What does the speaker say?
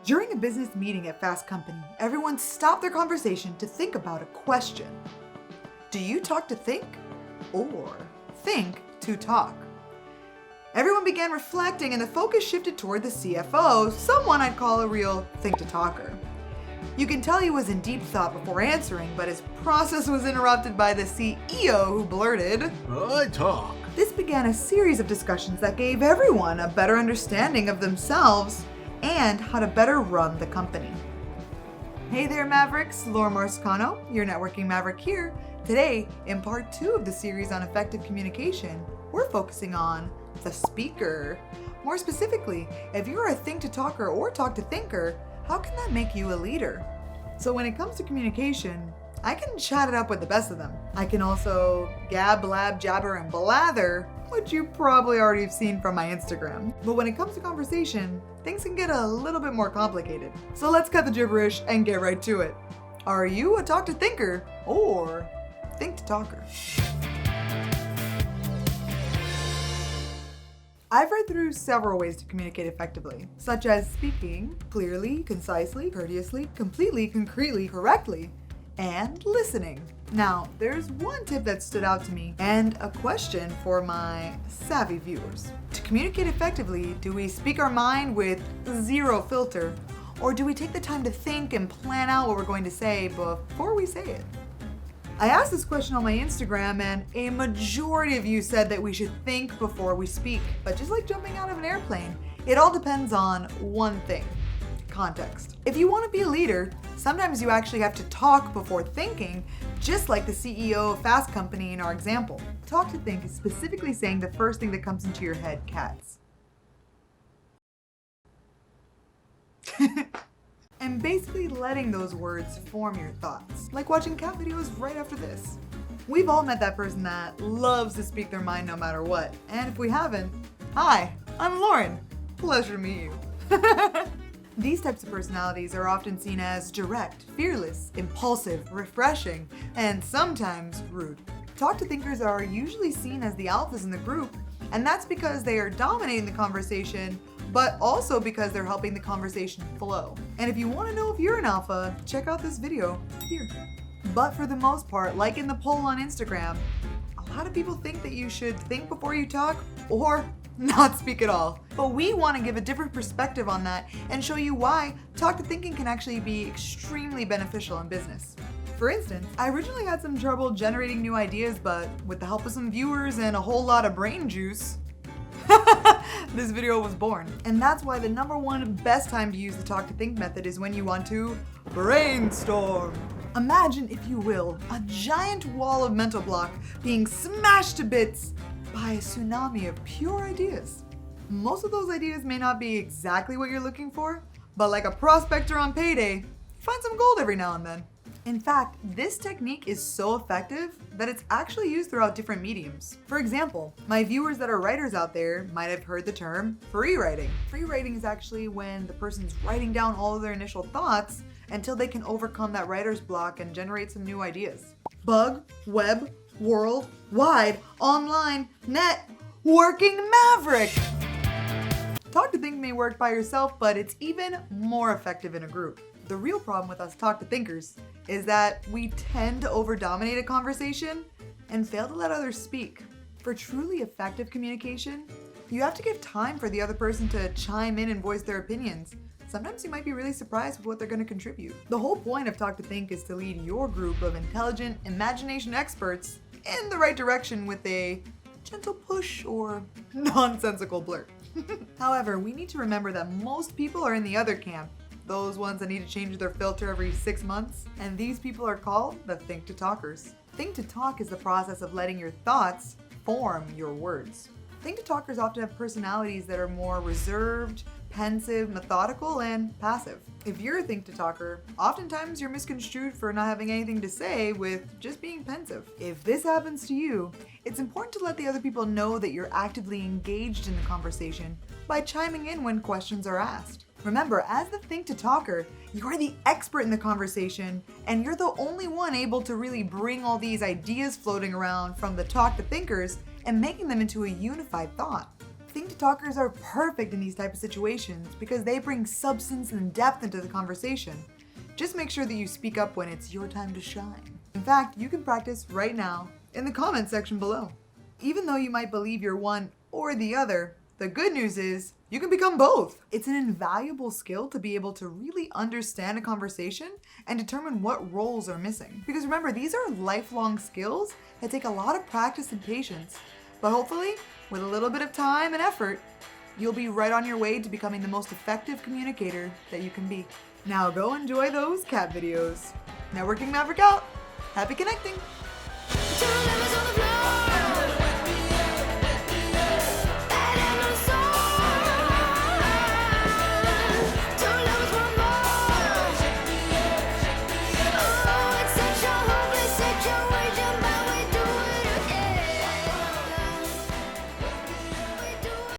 During a business meeting at Fast Company, everyone stopped their conversation to think about a question. Do you talk to think or think to talk? Everyone began reflecting and the focus shifted toward the CFO, someone I'd call a real think-to-talker. You can tell he was in deep thought before answering, but his process was interrupted by the CEO who blurted, I talk. This began a series of discussions that gave everyone a better understanding of themselves and how to better run the company. Hey there, Mavericks, Laura Marscano, your Networking Maverick here. Today, in part 2 of the series on effective communication, we're focusing on the speaker. More specifically, if you're a think-to-talker or talk-to-thinker, how can that make you a leader? So when it comes to communication, I can chat it up with the best of them. I can also gab, blab, jabber, and blather, which you probably already have seen from my Instagram. But when it comes to conversation, things can get a little bit more complicated. So let's cut the gibberish and get right to it. Are you a talk-to-thinker or think-to-talker? I've read through several ways to communicate effectively, such as speaking clearly, concisely, courteously, completely, concretely, correctly, and listening. Now, there's one tip that stood out to me and a question for my savvy viewers. To communicate effectively, do we speak our mind with zero filter, or do we take the time to think and plan out what we're going to say before we say it? I asked this question on my Instagram and a majority of you said that we should think before we speak. But just like jumping out of an airplane, it all depends on one thing: context. If you want to be a leader, sometimes you actually have to talk before thinking, just like the CEO of Fast Company in our example. Talk to think is specifically saying the first thing that comes into your head, cats. And basically letting those words form your thoughts, like watching cat videos right after this. We've all met that person that loves to speak their mind no matter what, and if we haven't, hi, I'm Lauren. Pleasure to meet you. These types of personalities are often seen as direct, fearless, impulsive, refreshing, and sometimes rude. Talk-to-thinkers are usually seen as the alphas in the group, and that's because they are dominating the conversation, but also because they're helping the conversation flow. And if you want to know if you're an alpha, check out this video here. But for the most part, like in the poll on Instagram, a lot of people think that you should think before you talk or not speak at all. But we want to give a different perspective on that and show you why talk-to-thinking can actually be extremely beneficial in business. For instance, I originally had some trouble generating new ideas, but with the help of some viewers and a whole lot of brain juice, this video was born. And that's why the number one best time to use the talk to think method is when you want to brainstorm. Imagine, if you will, a giant wall of mental block being smashed to bits by a tsunami of pure ideas. Most of those ideas may not be exactly what you're looking for, but like a prospector on payday, you find some gold every now and then. In fact, this technique is so effective that it's actually used throughout different mediums. For example, my viewers that are writers out there might have heard the term free writing. Free writing is actually when the person's writing down all of their initial thoughts until they can overcome that writer's block and generate some new ideas. Bug, web, world, wide, online, net, working maverick! Talk to think may work by yourself, but it's even more effective in a group. The real problem with us talk-to-thinkers is that we tend to over-dominate a conversation and fail to let others speak. For truly effective communication, you have to give time for the other person to chime in and voice their opinions. Sometimes you might be really surprised with what they're going to contribute. The whole point of Talk to Think is to lead your group of intelligent imagination experts in the right direction with a gentle push or nonsensical blurt. However, we need to remember that most people are in the other camp, those ones that need to change their filter every 6 months, and these people are called the think-to-talkers. Think-to-talk is the process of letting your thoughts form your words. Think-to-talkers often have personalities that are more reserved, pensive, methodical, and passive. If you're a think-to-talker, oftentimes you're misconstrued for not having anything to say with just being pensive. If this happens to you, it's important to let the other people know that you're actively engaged in the conversation by chiming in when questions are asked. Remember, as the think-to-talker, you're the expert in the conversation, and you're the only one able to really bring all these ideas floating around from the talk-to-thinkers and making them into a unified thought. Think talkers are perfect in these type of situations because they bring substance and depth into the conversation. Just make sure that you speak up when it's your time to shine. In fact, you can practice right now in the comment section below. Even though you might believe you're one or the other, the good news is you can become both. It's an invaluable skill to be able to really understand a conversation and determine what roles are missing. Because remember, these are lifelong skills that take a lot of practice and patience. But hopefully, with a little bit of time and effort, you'll be right on your way to becoming the most effective communicator that you can be. Now go enjoy those cat videos. Networking Maverick out. Happy connecting.